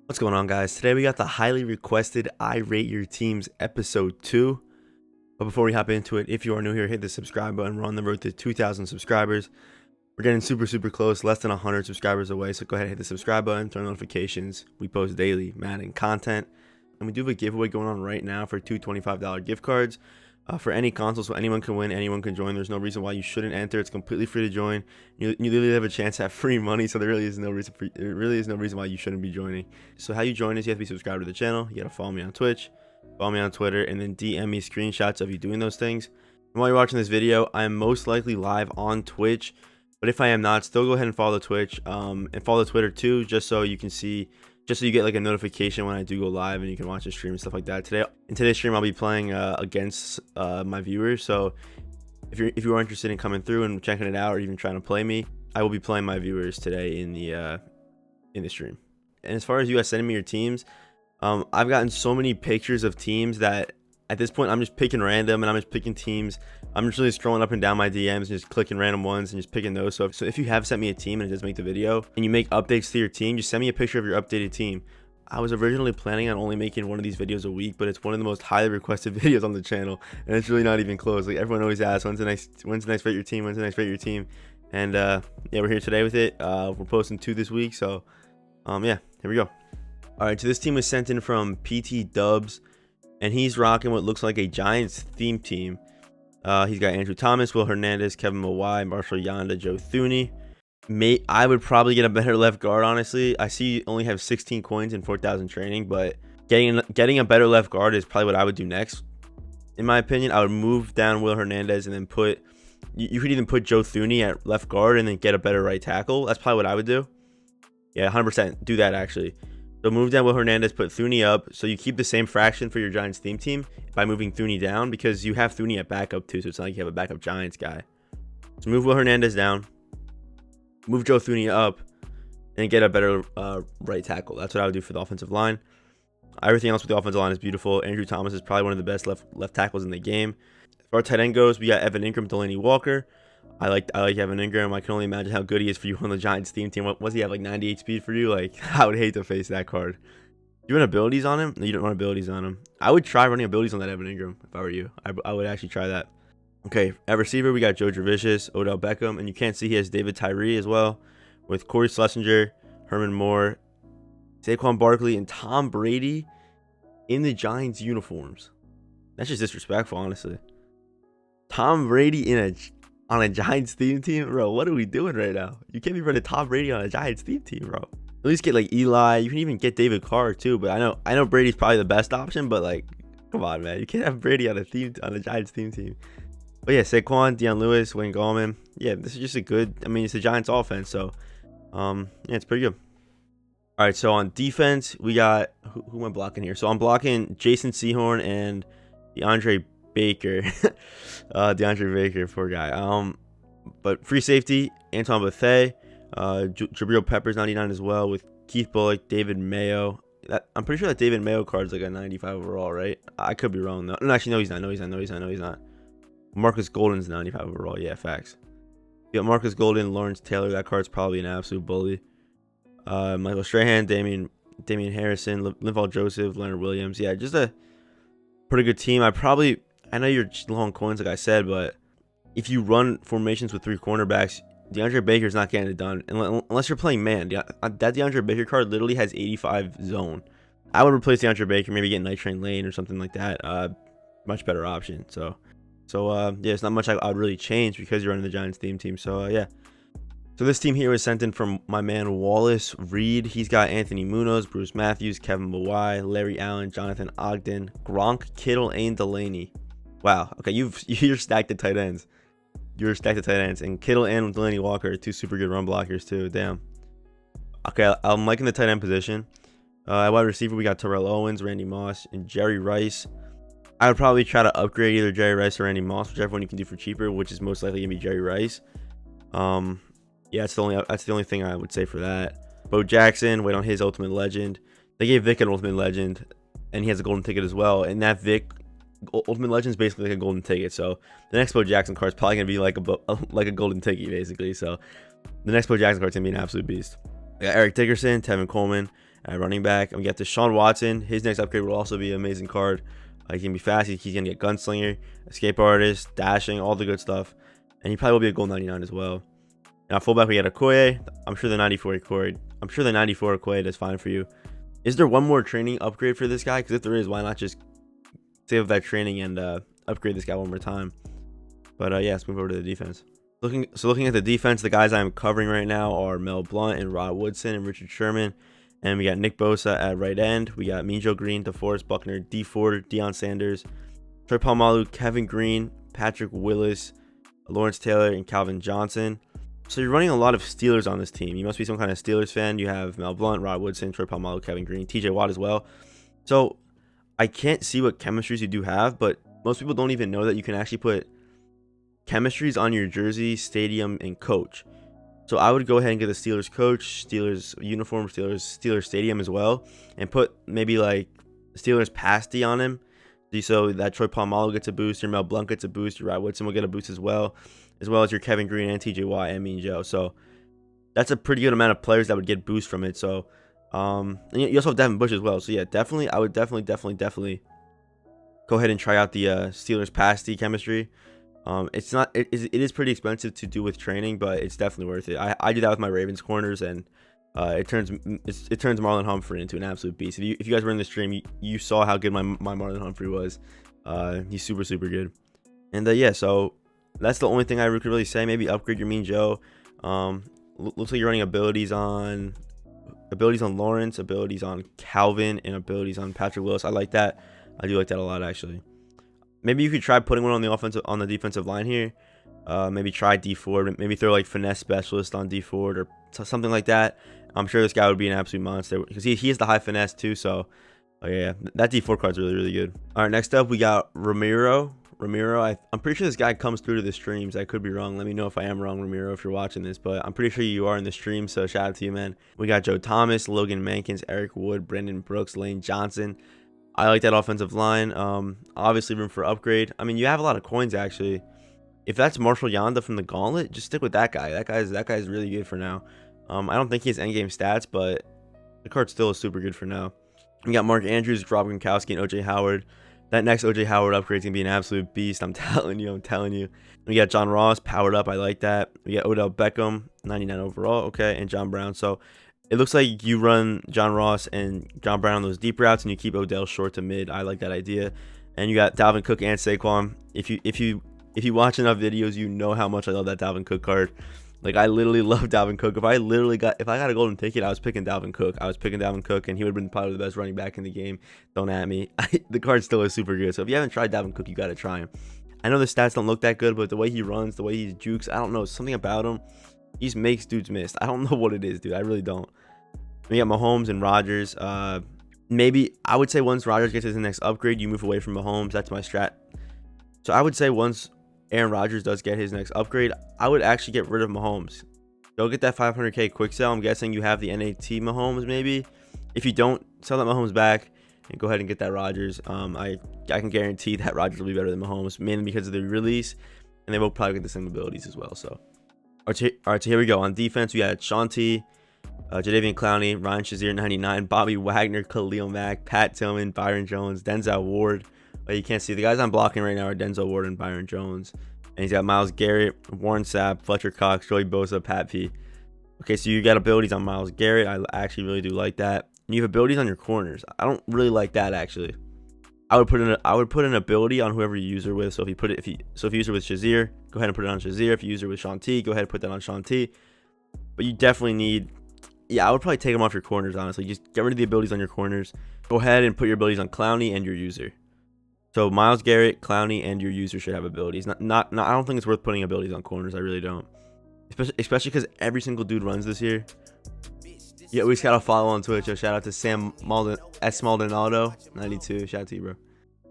What's going on, guys? Today we got the highly requested I Rate Your Teams episode 2. But before we hop into it, if you are new here, hit the subscribe button. We're on the road to 2,000 subscribers. We're getting super close, less than 100 subscribers away. So go ahead and hit the subscribe button, turn on notifications. We post daily Madden content. And we do have a giveaway going on right now for two $25 gift cards for any console. So anyone can win, anyone can join. There's no reason why you shouldn't enter. It's completely free to join. You literally have a chance at free money. So there really is no reason why you shouldn't be joining. So how you join is you have to be subscribed to the channel. You got to follow me on Twitch, follow me on Twitter, and then DM me screenshots of you doing those things. And while you're watching this video, I am most likely live on Twitch. But if I am not, still go ahead and follow the Twitch and follow the Twitter too, just so you can see, just so you get like a notification when I do go live and you can watch the stream and stuff like that. In today's stream, I'll be playing against my viewers. So if you are interested in coming through and checking it out, or even trying to play me, I will be playing my viewers today in the stream. And as far as you guys sending me your teams, I've gotten so many pictures of teams that at this point I'm just picking random, and I'm just picking teams. I'm just really scrolling up and down my DMs and just clicking random ones and just picking those. So if you have sent me a team and it does make the video and you make updates to your team, just send me a picture of your updated team. I was originally planning on only making one of these videos a week, but it's one of the most highly requested videos on the channel, and it's really not even close. Like, everyone always asks, when's the next rate your team? When's the next rate your team? And yeah, we're here today with it. We're posting 2 this week, so yeah, here we go. All right, so this team was sent in from PT Dubs, and he's rocking what looks like a Giants theme team. He's got Andrew Thomas, Will Hernandez, Kevin Mawai, Marshall Yanda, Joe Thuney. I would probably get a better left guard, honestly. I see you only have 16 coins and 4,000 training, but getting a better left guard is probably what I would do next. In my opinion, I would move down Will Hernandez and then you could even put Joe Thuney at left guard and then get a better right tackle. That's probably what I would do. Yeah, 100% do that, actually. So move down Will Hernandez, put Thuney up, so you keep the same fraction for your Giants theme team by moving Thuney down, because you have Thuney at backup too, so it's not like you have a backup Giants guy. So move Will Hernandez down, move Joe Thuney up, and get a better right tackle. That's what I would do for the offensive line. Everything else with the offensive line is beautiful. Andrew Thomas is probably one of the best left tackles in the game. As far as tight end goes, we got Evan Ingram, Delaney Walker. I like Evan Ingram. I can only imagine how good he is for you on the Giants theme team. What was he have, like 98 speed for you? Like, I would hate to face that card. You run abilities on him? No, you don't run abilities on him. I would try running abilities on that Evan Ingram if I were you. I would actually try that. Okay, at receiver, we got Joe Dravicius, Odell Beckham, and you can't see he has David Tyree as well, with Corey Schlesinger, Herman Moore, Saquon Barkley, and Tom Brady in the Giants uniforms. That's just disrespectful, honestly. Tom Brady on a Giants theme team, bro. What are we doing right now? You can't be running Tom Brady on a Giants theme team, bro. At least get like Eli. You can even get David Carr too. But I know Brady's probably the best option. But like, come on, man. You can't have Brady on a Giants theme team. But yeah, Saquon, Deion Lewis, Wayne Gallman. Yeah, this is just a good. I mean, it's a Giants offense, so yeah, it's pretty good. All right, so on defense, we got who am I blocking here? So I'm blocking Jason Sehorn and DeAndre Baker. DeAndre Baker, poor guy. But free safety, Antoine Bethea, Jabril Peppers 99 as well, with Keith Bullock, David Mayo. I'm pretty sure that David Mayo card's like a 95 overall, right? I could be wrong though. No, actually, no, he's not. No, he's not. Marcus Golden's 95 overall. Yeah, facts. You got Marcus Golden, Lawrence Taylor. That card's probably an absolute bully. Michael Strahan, Damian Harrison, Linval Joseph, Leonard Williams. Yeah, just a pretty good team. I know you're low on coins, like I said, but if you run formations with 3 cornerbacks, DeAndre Baker's not getting it done unless you're playing man. That DeAndre Baker card literally has 85 zone. I would replace DeAndre Baker, maybe get Night Train Lane or something like that. Much better option. So yeah, it's not much I would really change because you're running the Giants theme team. So yeah. So this team here was sent in from my man Wallace Reed. He's got Anthony Munoz, Bruce Matthews, Kevin Mawai, Larry Allen, Jonathan Ogden, Gronk, Kittle, and Delaney. Wow. Okay, you're stacked at tight ends. And Kittle and Delaney Walker are 2 super good run blockers too. Damn. Okay, I'm liking the tight end position. At wide receiver, we got Terrell Owens, Randy Moss, and Jerry Rice. I would probably try to upgrade either Jerry Rice or Randy Moss, whichever one you can do for cheaper, which is most likely gonna be Jerry Rice. Yeah, that's the only thing I would say for that. Bo Jackson, wait on his Ultimate Legend. They gave Vic an Ultimate Legend, and he has a golden ticket as well. And that Vic Ultimate Legend is basically like a golden ticket. So the next Bo Jackson card is probably gonna be like a golden ticket, basically. So the next Bo Jackson card is gonna be an absolute beast. I got Eric Dickerson, Tevin Coleman, At running back, we got Deshaun Watson. His next upgrade will also be an amazing card. He can be fast. He's going to get gunslinger, escape artist, dashing, all the good stuff. And he probably will be a gold 99 as well. Now, fullback, we got Okoye. I'm sure the 94 Okoye is fine for you. Is there one more training upgrade for this guy? Because if there is, why not just save that training and upgrade this guy one more time? But yeah, let's move over to the defense. Looking at the defense, the guys I'm covering right now are Mel Blount and Rod Woodson and Richard Sherman. And we got Nick Bosa at right end. We got Mean Joe Green, DeForest Buckner, D Ford, Deion Sanders, Troy Polamalu, Kevin Green, Patrick Willis, Lawrence Taylor, and Calvin Johnson. So you're running a lot of Steelers on this team. You must be some kind of Steelers fan. You have Mel Blount, Rod Woodson, Troy Polamalu, Kevin Green, TJ Watt as well. So I can't see what chemistries you do have, but most people don't even know that you can actually put chemistries on your jersey, stadium, and coach. So I would go ahead and get the Steelers coach, Steelers uniform, Steelers stadium as well, and put maybe like Steelers pasty on him, so that Troy Polamalu gets a boost, your Mel Blount gets a boost, your Rod Woodson will get a boost as well as your Kevin Green and TJ Watt and Mean Joe. So that's a pretty good amount of players that would get boost from it. So and you also have Devin Bush as well. So yeah, definitely, I would definitely go ahead and try out the Steelers pasty chemistry. It's not, it is pretty expensive to do with training, but it's definitely worth it. I do that with my Ravens corners, and it turns Marlon Humphrey into an absolute beast. If you guys were in the stream, you saw how good my Marlon Humphrey was. He's super good. And yeah, so that's the only thing I could really say. Maybe upgrade your Mean Joe. Looks like you're running abilities on Lawrence, abilities on Calvin, and abilities on Patrick Willis. I like that. I do like that a lot, actually. Maybe you could try putting one on the defensive line here. Maybe try D Ford. Maybe throw like finesse specialist on D Ford or something like that. I'm sure this guy would be an absolute monster because he has the high finesse too. So yeah, that D Ford card's really good. All right, next up we got Ramiro. I'm pretty sure this guy comes through to the streams. I could be wrong. Let me know if I am wrong, Ramiro, if you're watching this. But I'm pretty sure you are in the stream. So shout out to you, man. We got Joe Thomas, Logan Mankins, Eric Wood, Brandon Brooks, Lane Johnson. I like that offensive line. Obviously room for upgrade. I mean, you have a lot of coins actually. If that's Marshall Yanda from the Gauntlet, just stick with that guy. That guy's really good for now. I don't think he has endgame stats, but the card still is super good for now. We got Mark Andrews, Rob Gronkowski, and OJ Howard. That next OJ Howard upgrade is gonna be an absolute beast. I'm telling you. We got John Ross powered up. I like that. We got Odell Beckham, 99 overall. Okay, and John Brown. So it looks like you run John Ross and John Brown on those deep routes, and you keep Odell short to mid. I like that idea. And you got Dalvin Cook and Saquon. If you watch enough videos, you know how much I love that Dalvin Cook card. Like, I literally love Dalvin Cook. If I got a golden ticket, I was picking Dalvin Cook. And he would have been probably the best running back in the game. Don't at me. The card still is super good. So if you haven't tried Dalvin Cook, you got to try him. I know the stats don't look that good, but the way he runs, the way he jukes, I don't know, something about him. He just makes dudes miss. I don't know what it is, dude. I really don't. We got Mahomes and Rodgers. Maybe I would say once Rodgers gets his next upgrade, you move away from Mahomes. That's my strat. So I would say once Aaron Rodgers does get his next upgrade, I would actually get rid of Mahomes. Go get that 500k quick sell. I'm guessing you have the NAT Mahomes maybe. If you don't, sell that Mahomes back and go ahead and get that Rodgers. I can guarantee that Rodgers will be better than Mahomes, mainly because of the release, and they will probably get the same abilities as well. So, all right, so here we go. On defense, we had Sean T, Jadeveon Clowney, Ryan Shazier 99, Bobby Wagner, Khalil Mack, Pat Tillman, Byron Jones, Denzel Ward. You can't see the guys I'm blocking right now are Denzel Ward and Byron Jones. And he's got Myles Garrett, Warren Sapp, Fletcher Cox, Joey Bosa, Pat P. Okay, so you got abilities on Myles Garrett. I actually really do like that. And you have abilities on your corners. I don't really like that actually. I would put an ability on whoever you use her with. So if you use her with Shazier, go ahead and put it on Shazier. If you use her with Sean T, go ahead and put that on Sean T. But you definitely need, I would probably take them off your corners, honestly. Just get rid of the abilities on your corners. Go ahead and put your abilities on Clowney and your user. So Myles Garrett, Clowney, and your user should have abilities. Not. I don't think it's worth putting abilities on corners. I really don't. Especially because every single dude runs this year. Yeah, we just got to follow on Twitch. Shout out to Sam Malden, S. Maldonado, 92. Shout out to you, bro.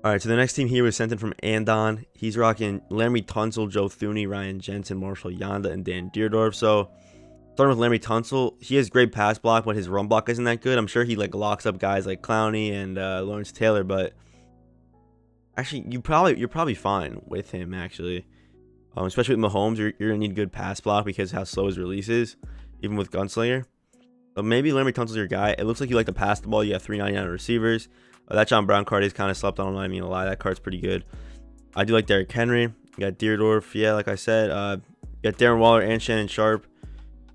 All right, so the next team here was sent in from Andon. He's rocking Laramie Tunsil, Joe Thuney, Ryan Jensen, Marshall Yanda, and Dan Deerdorf. So starting with Laramie Tunsil, he has great pass block, but his run block isn't that good. I'm sure he locks up guys like Clowney and Lawrence Taylor, but actually, you're probably fine with him, actually. Especially with Mahomes, you're gonna need good pass block because how slow his release is, even with Gunslinger. So maybe Larry Tunsil's your guy. It looks like you like to pass the ball. You have 399 receivers. That John Brown card is kind of slept on. I'm not even gonna lie. That card's pretty good. I do like Derrick Henry. You got Deerdorf. Yeah, like I said. You got Darren Waller and Shannon Sharp.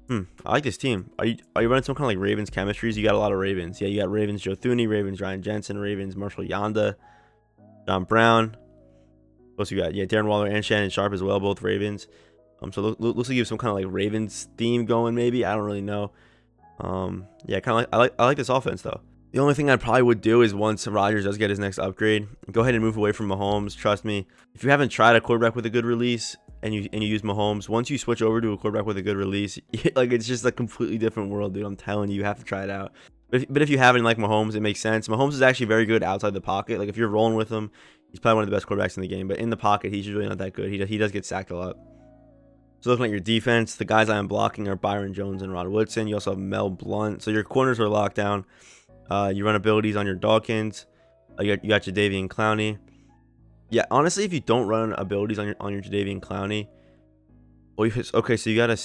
I like this team. Are you running some kind of like Ravens chemistries? You got a lot of Ravens. Yeah, you got Ravens Joe Thuney, Ravens Ryan Jensen, Ravens Marshall Yanda, John Brown. What else you got? Yeah, Darren Waller and Shannon Sharp as well, both Ravens. So looks like you have some kind of like Ravens theme going, maybe. I don't really know. Yeah, kind of like I like this offense though. The only thing I probably would do is once Rodgers does get his next upgrade, go ahead and move away from Mahomes. Trust me, if you haven't tried a quarterback with a good release and you use Mahomes, once you switch over to a quarterback with a good release, like it's just a completely different world, dude. I'm telling you, you have to try it out. But if you haven't like Mahomes, it makes sense. Mahomes is actually very good outside the pocket. Like if you're rolling with him, he's probably one of the best quarterbacks in the game. But in the pocket, he's usually not that good. He does get sacked a lot. So looking at your defense, the guys I am blocking are Byron Jones and Rod Woodson. You also have Mel Blount. So your corners are locked down. You run abilities on your Dawkins. You got Jadeveon Clowney. Yeah, honestly, if you don't run abilities on your Jadeveon Clowney, okay, so you gotta.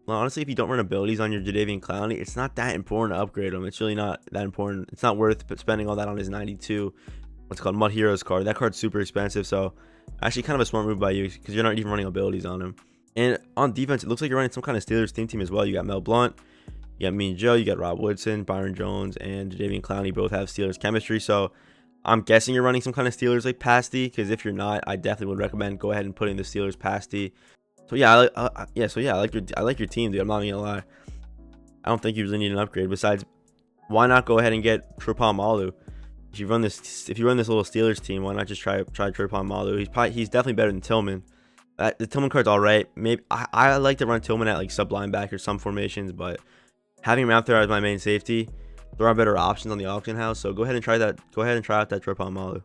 Well, honestly, if you don't run abilities on your Jadeveon Clowney, it's not that important to upgrade him. It's really not that important. It's not worth spending all that on his 92. What's called Mud Heroes card. That card's super expensive. So actually, kind of a smart move by you because you're not even running abilities on him. And on defense, it looks like you're running some kind of Steelers team as well. You got Mel Blount, you got Mean Joe, you got Rob Woodson, Byron Jones, and Jadeveon Clowney both have Steelers chemistry. So I'm guessing you're running some kind of Steelers like pasty, because if you're not, I definitely would recommend go ahead and putting the Steelers pasty. So yeah, I like your team, dude. I'm not even gonna lie. I don't think you really need an upgrade. Besides, why not go ahead and get Tripon Malu? If you run this little Steelers team, why not just try Tripon Malu? He's definitely better than Tillman. The Tillman card's all right. Maybe I like to run Tillman at like sub linebacker some formations, but having him out there as my main safety, there are better options on the auction house. So go ahead and try that. Go ahead and try out that Tripon Malu.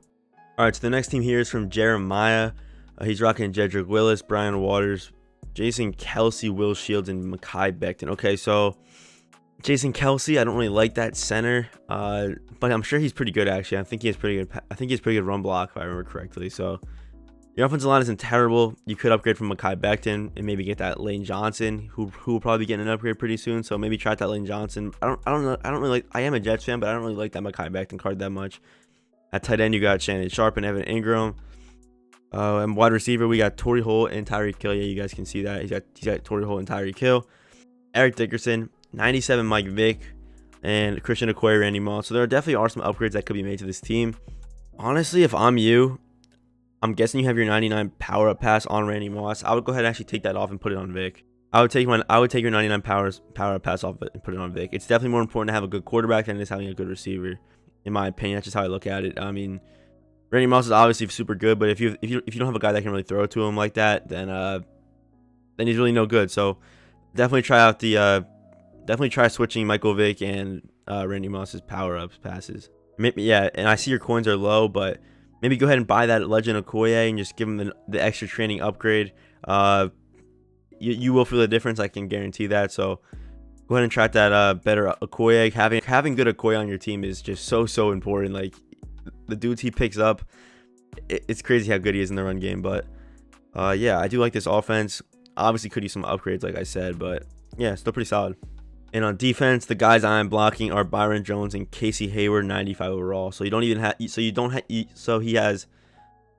All right, so the next team here is from Jeremiah. He's rocking Jedrick Willis, Brian Waters, Jason Kelsey, Will Shields, and Mekhi Becton. Okay, so Jason Kelsey, I don't really like that center, but I'm sure he's pretty good actually. I think he has pretty good run block if I remember correctly. So your offensive line isn't terrible. You could upgrade from Mekhi Becton and maybe get that Lane Johnson, who will probably be getting an upgrade pretty soon. So maybe try out that Lane Johnson. I don't know. I don't really like. I am a Jets fan, but I don't really like that Mekhi Becton card that much. At tight end, you got Shannon Sharp and Evan Ingram. And wide receiver, we got Torrey Holt and Tyreek Hill. Yeah, you guys can see that. He's got Torrey Holt and Tyreek Hill. Eric Dickerson, 97 Mike Vick, and Christian Okoye, Randy Moss. So there definitely are some upgrades that could be made to this team. Honestly, if I'm you, I'm guessing you have your 99 power up pass on Randy Moss. I would go ahead and actually take that off and put it on Vick. I would take your 99 power up pass off and put it on Vick. It's definitely more important to have a good quarterback than it is having a good receiver, in my opinion. That's just how I look at it. I mean, Randy Moss is obviously super good, but if you don't have a guy that can really throw to him like that, then he's really no good. So definitely try switching Michael Vick and Randy Moss's power ups passes. Maybe, yeah, and I see your coins are low, but maybe go ahead and buy that Legend Okoye and just give him the extra training upgrade. You will feel the difference. I can guarantee that. So go ahead and try that better Okoye. Having good Okoye on your team is just so important. Like the dudes he picks up, it's crazy how good he is in the run game. But yeah, I do like this offense. Obviously could use some upgrades, like I said, but yeah, still pretty solid. And on defense, the guys I'm blocking are Byron Jones and Casey Hayward, 95 overall. So he has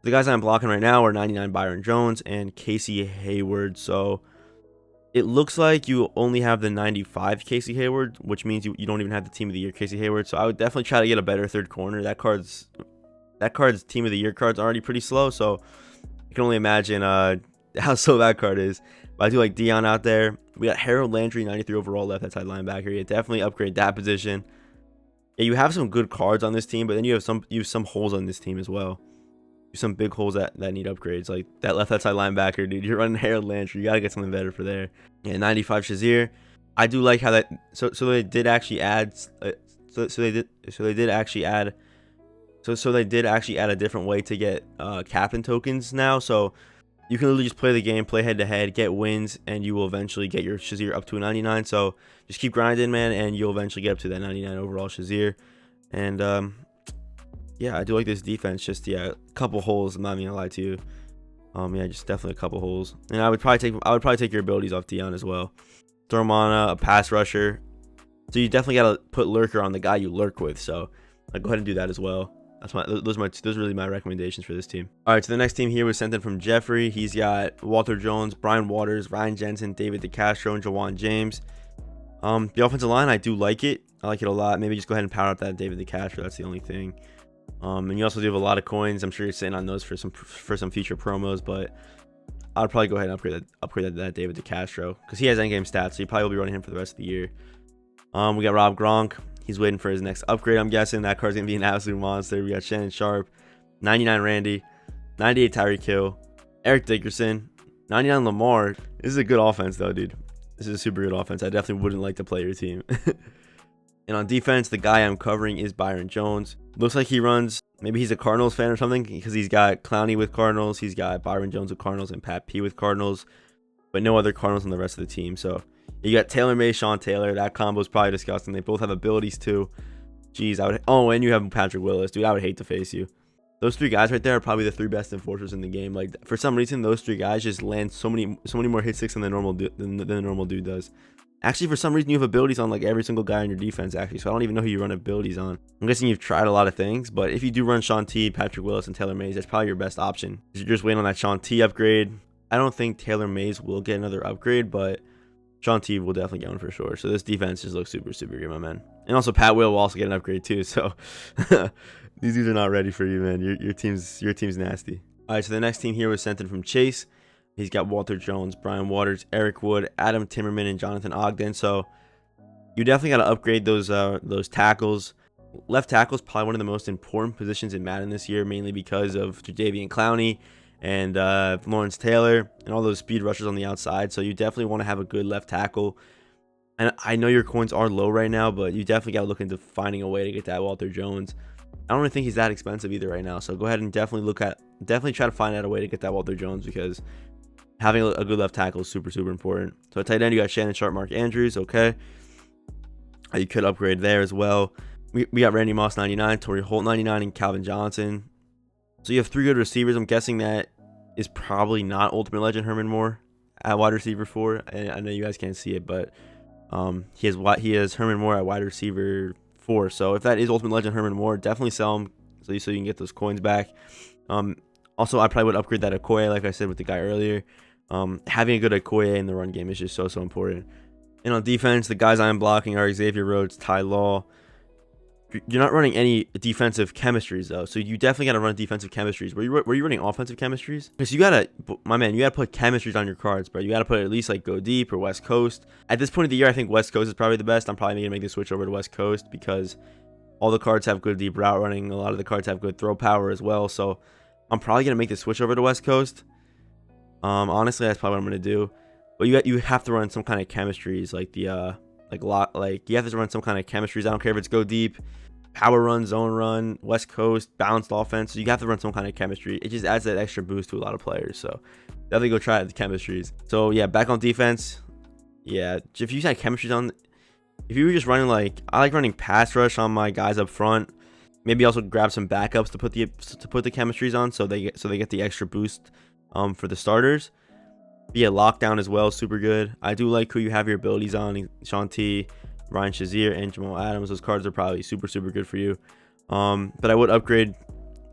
the guys I'm blocking right now are 99 Byron Jones and Casey Hayward. So it looks like you only have the 95 Casey Hayward, which means you don't even have the team of the year Casey Hayward. So I would definitely try to get a better third corner. That card's team of the year card's already pretty slow, so I can only imagine how slow that card is. But I do like Dion out there. We got Harold Landry, 93 overall left outside linebacker. Yeah, definitely upgrade that position. Yeah, you have some good cards on this team, but then you have some holes on this team as well. Some big holes that need upgrades, like that left outside linebacker, dude. You're running Harold Landry. You gotta get something better for there. Yeah, 95 Shazier. I do like how that. So they did actually add. So they did actually add a different way to get captain tokens now. So you can literally just play the game, play head to head, get wins, and you will eventually get your Shazier up to a 99. So just keep grinding, man, and you'll eventually get up to that 99 overall Shazier. And yeah, I do like this defense. Just a couple holes. I'm not even gonna lie to you. Yeah, just definitely a couple holes. And I would probably take your abilities off Dion as well. Throw him on a pass rusher. So you definitely got to put lurker on the guy you lurk with. So go ahead and do that as well. Those are really my recommendations for this team. All right, so the next team here was sent in from Jeffrey. He's got Walter Jones, Brian Waters, Ryan Jensen, David DeCastro, and Jawan James. The offensive line, I do like it. I like it a lot. Maybe just go ahead and power up that David DeCastro. That's the only thing. And you also do have a lot of coins. I'm sure you're sitting on those for some future promos, but I'd probably go ahead and upgrade that David DeCastro because he has endgame stats, so you probably will be running him for the rest of the year. We got Rob Gronk. He's waiting for his next upgrade. I'm guessing that card's gonna be an absolute monster. We got Shannon Sharp, 99 Randy, 98 Tyreek Hill, Eric Dickerson, 99 Lamar. This is a good offense though, dude. This is a super good offense. I definitely wouldn't like to play your team. And on defense, the guy I'm covering is Byron Jones. Looks like he runs, maybe he's a Cardinals fan or something, because he's got Clowney with Cardinals, he's got Byron Jones with Cardinals, and Pat P with Cardinals, but no other Cardinals on the rest of the team. So you got Taylor May, Sean Taylor. That combo is probably disgusting. They both have abilities too. Jeez, and you have Patrick Willis, dude. I would hate to face you. Those three guys right there are probably the three best enforcers in the game. Like, for some reason, those three guys just land so many more hit sticks than the normal dude does. Actually, for some reason, you have abilities on like every single guy on your defense, actually. So I don't even know who you run abilities on. I'm guessing you've tried a lot of things, but if you do run Sean T, Patrick Willis, and Taylor Mays, that's probably your best option. You're just waiting on that Sean T upgrade. I don't think Taylor Mays will get another upgrade, but Sean T will definitely get one for sure. So this defense just looks super, super good, my man. And also Pat will also get an upgrade too. So these dudes are not ready for you, man. Your team's nasty. All right, so the next team here was sent in from Chase. He's got Walter Jones, Brian Waters, Eric Wood, Adam Timmerman, and Jonathan Ogden. So you definitely got to upgrade those tackles. Left tackle is probably one of the most important positions in Madden this year, mainly because of Jadeveon Clowney and Lawrence Taylor and all those speed rushers on the outside. So you definitely want to have a good left tackle. And I know your coins are low right now, but you definitely got to look into finding a way to get that Walter Jones. I don't really think he's that expensive either right now. So go ahead and definitely try to find out a way to get that Walter Jones, because having a good left tackle is super, super important. So at tight end, you got Shannon Sharp, Mark Andrews. Okay. You could upgrade there as well. We got Randy Moss 99, Torrey Holt 99, and Calvin Johnson. So you have three good receivers. I'm guessing that is probably not Ultimate Legend Herman Moore at wide receiver 4. And I know you guys can't see it, but he has Herman Moore at wide receiver 4. So if that is Ultimate Legend Herman Moore, definitely sell him so you can get those coins back. Also, I probably would upgrade that Okoye, like I said with the guy earlier. Having a good Okoye in the run game is just so important. And on defense, the guys I'm blocking are Xavier Rhodes, Ty Law. You're not running any defensive chemistries though, so you definitely got to run defensive chemistries. Were you running offensive chemistries? Because you gotta put chemistries on your cards, bro. You gotta put at least like Go Deep or West Coast. At this point of the year, I think West Coast is probably the best. I'm probably gonna make the switch over to West Coast because all the cards have good deep route running. A lot of the cards have good throw power as well. So I'm probably gonna make the switch over to West Coast. Honestly, that's probably what I'm gonna do. But you have to run some kind of chemistries, like you have to run some kind of chemistries. I don't care if it's Go Deep, power run, zone run, West Coast, balanced offense. So you have to run some kind of chemistry. It just adds that extra boost to a lot of players. So definitely go try the chemistries. So yeah, back on defense. Yeah, if you had chemistries on, if you were just running I like running pass rush on my guys up front. Maybe also grab some backups to put the chemistries on, so they get the extra boost for the starters. Yeah, lockdown as well, super good. I do like who you have your abilities on: Sean T, Ryan Shazier, and Jamal Adams. Those cards are probably super, super good for you. But I would upgrade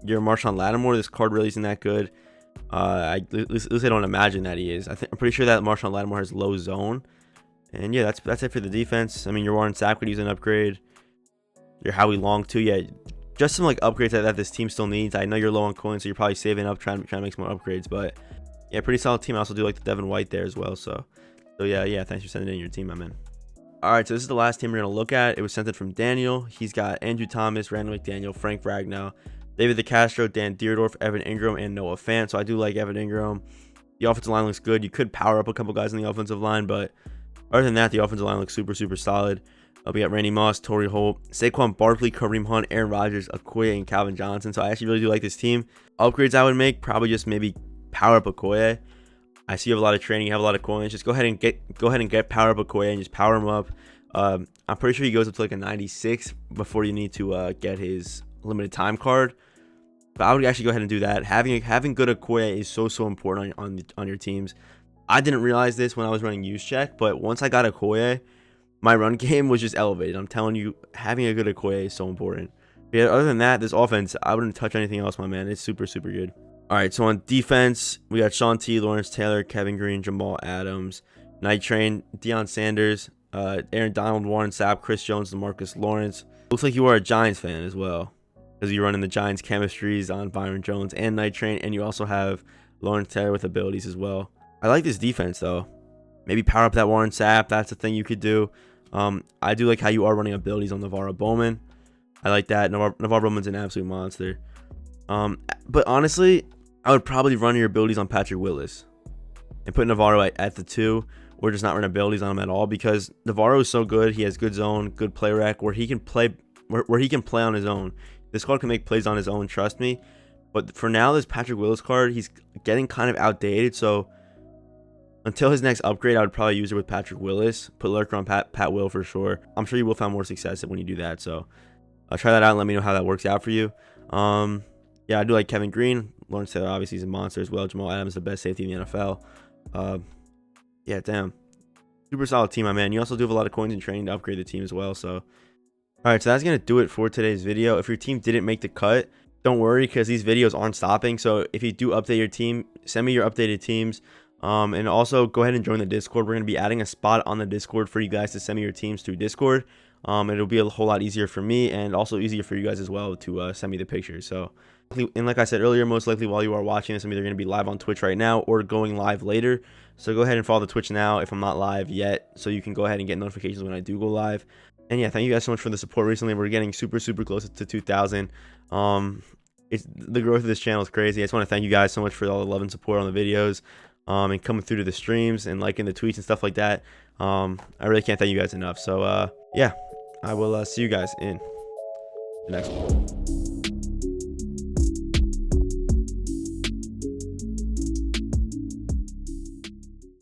your Marshawn Lattimore. This card really isn't that good. At least I don't imagine that he is. I'm pretty sure that Marshawn Lattimore has low zone. And yeah, that's it for the defense. I mean, your Warren Sapp could use an upgrade. Your Howie Long too. Yeah, just some upgrades that this team still needs. I know you're low on coins, so you're probably saving up trying to make some more upgrades. But yeah, pretty solid team. I also do like the Devin White there as well. So yeah, thanks for sending in your team, my man. All right, so this is the last team we're gonna look at. It was sent in from Daniel. He's got Andrew Thomas, Randall McDaniel, Frank Ragnow, David DeCastro, Dan Deerdorf, Evan Ingram, and Noah Fant. So I do like Evan Ingram. The offensive line looks good. You could power up a couple guys in the offensive line, but other than that, the offensive line looks super, super solid. We got Randy Moss, Torrey Holt, Saquon Barkley, Kareem Hunt, Aaron Rodgers, Okoye, and Calvin Johnson. So I actually really do like this team. Upgrades I would make, probably just maybe power up Okoye. I see you have a lot of training, you have a lot of coins. Just go ahead and get power up Okoye and just power him up. I'm pretty sure he goes up to a 96 before you need to get his limited time card. But I would actually go ahead and do that. Having good Okoye is so important on your teams. I didn't realize this when I was running use check, but once I got Okoye, my run game was just elevated. I'm telling you, having a good Okoye is so important. But yeah, other than that, this offense, I wouldn't touch anything else, my man. It's super, super good. All right, so on defense, we got Sean T, Lawrence Taylor, Kevin Green, Jamal Adams, Night Train, Deion Sanders, Aaron Donald, Warren Sapp, Chris Jones, DeMarcus Lawrence. Looks like you are a Giants fan as well, because you're running the Giants chemistries on Byron Jones and Night Train, and you also have Lawrence Taylor with abilities as well. I like this defense, though. Maybe power up that Warren Sapp. That's the thing you could do. I do like how you are running abilities on Navarro Bowman. I like that. Navarro Bowman's an absolute monster. But honestly, I would probably run your abilities on Patrick Willis and put Navarro at the 2, or just not run abilities on him at all, because Navarro is so good. He has good zone, good play rec, where he can play on his own. This card can make plays on his own, trust me. But for now, this Patrick Willis card, he's getting kind of outdated. So until his next upgrade, I would probably use it with Patrick Willis. Put Lurker on Pat Will for sure. I'm sure you will find more success when you do that. So try that out and let me know how that works out for you. Yeah, I do like Kevin Green. Lawrence Taylor obviously is a monster as well. Jamal Adams is the best safety in the NFL. Yeah, damn. Super solid team, my man. You also do have a lot of coins and training to upgrade the team as well. So, all right, so that's going to do it for today's video. If your team didn't make the cut, don't worry, because these videos aren't stopping. So if you do update your team, send me your updated teams. And also go ahead and join the Discord. We're going to be adding a spot on the Discord for you guys to send me your teams through Discord. It'll be a whole lot easier for me, and also easier for you guys as well to send me the pictures. So, and like I said earlier, most likely while you are watching this, I'm either going to be live on Twitch right now or going live later. So go ahead and follow the Twitch now if I'm not live yet, so you can go ahead and get notifications when I do go live. And yeah, thank you guys so much for the support recently. We're getting super, super close to 2,000. The growth of this channel is crazy. I just want to thank you guys so much for all the love and support on the videos, and coming through to the streams and liking the tweets and stuff like that. I really can't thank you guys enough. So yeah, I will see you guys in the next one.